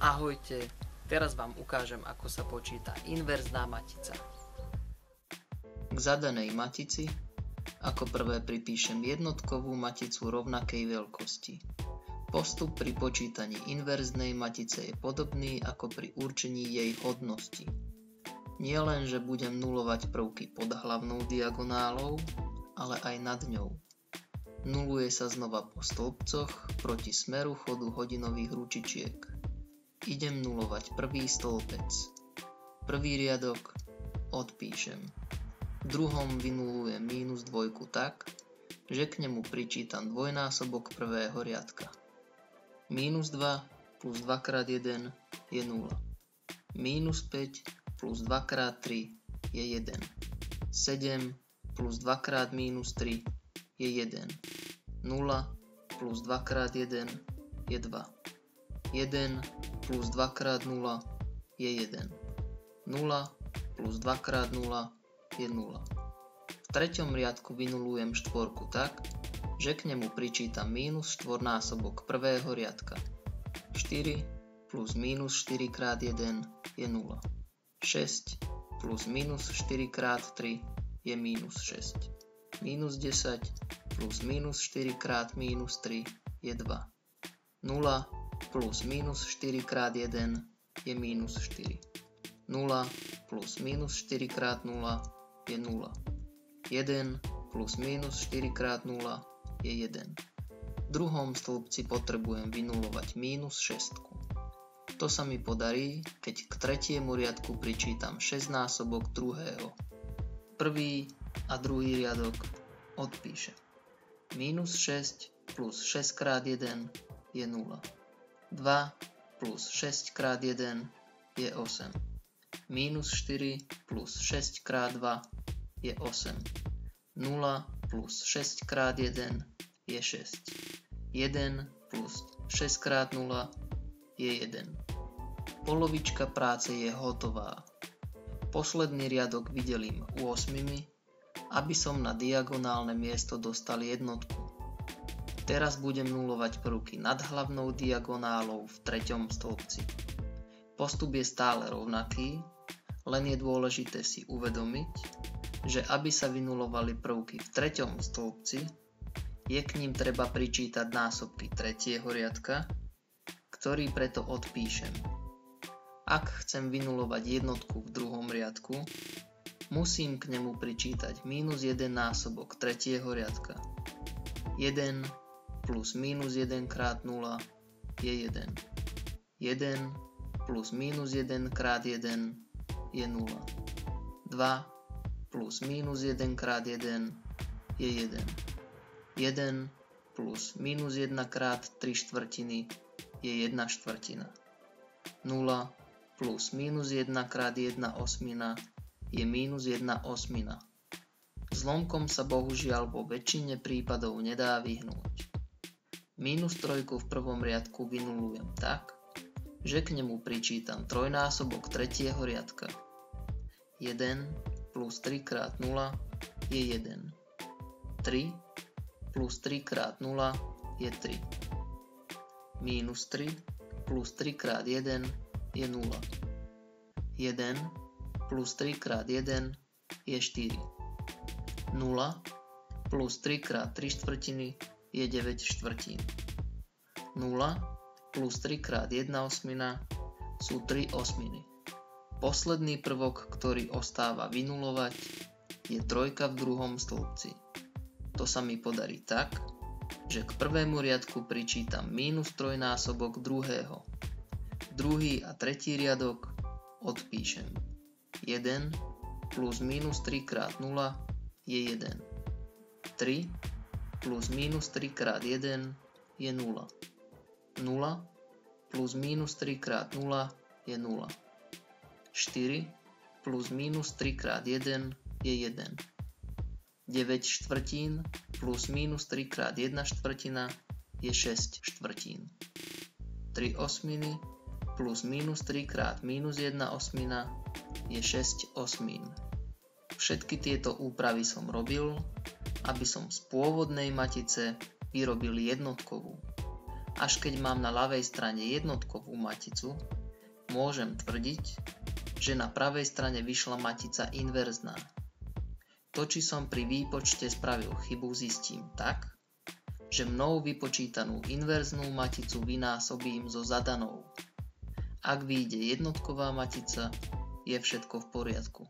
Ahojte, teraz vám ukážem, ako sa počíta inverzná matica. K zadanej matici ako prvé pripíšem jednotkovú maticu rovnakej veľkosti. Postup pri počítaní inverznej matice je podobný ako pri určení jej hodnosti. Nie len, že budem nulovať prvky pod hlavnou diagonálou, ale aj nad ňou. Nuluje sa znova po stĺpcoch proti smeru chodu hodinových ručičiek. Idem nulovať prvý stĺpec. Prvý riadok odpíšem. V druhom vynulujem mínus dvojku tak, že k nemu pričítam dvojnásobok prvého riadka. Mínus 2 plus 2 krát 1 je 0. Mínus 5 plus 2 krát 3 je 1. 7 plus 2 krát mínus 3 je 1. 0 plus 2 krát 1 je 2. 1 plus 2 krát 0 je 1. 0 plus 2 krát 0 je 0. V treťom riadku vynulujem štvorku tak, že k nemu pričítam mínus štvornásobok prvého riadka. 4 plus mínus 4 krát 1 je 0. 6 plus mínus 4 krát 3 je mínus 6. Mínus 10 plus mínus 4 krát mínus 3 je 2. 0 plus mínus 4 krát 1 je mínus 4. 0 plus mínus 4 krát 0 je 0. 1 plus mínus 4 krát 0 je 1. V druhom stĺpci potrebujem vynulovať mínus 6. To sa mi podarí, keď k tretiemu riadku pričítam 6 násobok druhého. Prvý a druhý riadok odpíšem. Mínus 6 plus 6 krát 1 je 0. 2 plus 6 krát 1 je 8. Mínus 4 plus 6 krát 2 je 8. 0 plus 6 krát 1 je 6. 1 plus 6 krát 0 je 1. Polovička práce je hotová. Posledný riadok vydelím 8, aby som na diagonálne miesto dostal jednotku. Teraz budem nulovať prvky nad hlavnou diagonálou v treťom stĺpci. Postup je stále rovnaký, len je dôležité si uvedomiť, že aby sa vynulovali prvky v treťom stĺpci, je k ním treba pričítať násobky tretieho riadka, ktorý preto odpíšem. Ak chcem vynulovať jednotku v druhom riadku, musím k nemu pričítať mínus 1 násobok tretieho riadka. 1 plus mínus 1 krát 0 je 1. 1 plus mínus 1 krát 1 je 0. 2 plus mínus 1 krát 1 je 1. 1 plus mínus 1 krát 3 štvrtiny je 1 štvrtina. 0 plus mínus 1 krát 1 osmina je mínus 1 osmina. Zlomkom sa bohužiaľ vo väčšine prípadov nedá vyhnúť. Mínus 3 v prvom riadku vynulujem tak, že k nemu pričítam trojnásobok tretieho riadka. 1 plus 3 krát 0 je 1. 3 plus 3 krát 0 je 3. Mínus 3 plus 3 krát 1 je 0. 1 plus 3 krát 1 je 4. 0 plus 3 krát 3 štvrtiny je 9 štvrtín. 0 plus 3 krát 1 osmina sú 3 osminy. Posledný prvok, ktorý ostáva vynulovať, je trojka v druhom stĺpci. To sa mi podarí tak, že k prvému riadku pričítam mínus trojnásobok druhého. Druhý a tretí riadok odpíšem. 1 plus mínus 3 krát 0 je 1. 3 plus mínus 3 krát 1 je 0. 0 plus mínus 3 krát 0 je 0. 4 plus mínus 3 krát 1 je 1. 9 štvrtín plus mínus 3 krát 1 štvrtina je 6 štvrtín. 3 osminy plus mínus 3 krát mínus 1 osmina je 6 osmín. Všetky tieto úpravy som robil, aby som z pôvodnej matice vyrobil jednotkovú. Až keď mám na ľavej strane jednotkovú maticu, môžem tvrdiť, že na pravej strane vyšla matica inverzná. To, či som pri výpočte spravil chybu, zistím tak, že mnou vypočítanú inverznú maticu vynásobím so zadanou. Ak vyjde jednotková matica, je všetko v poriadku.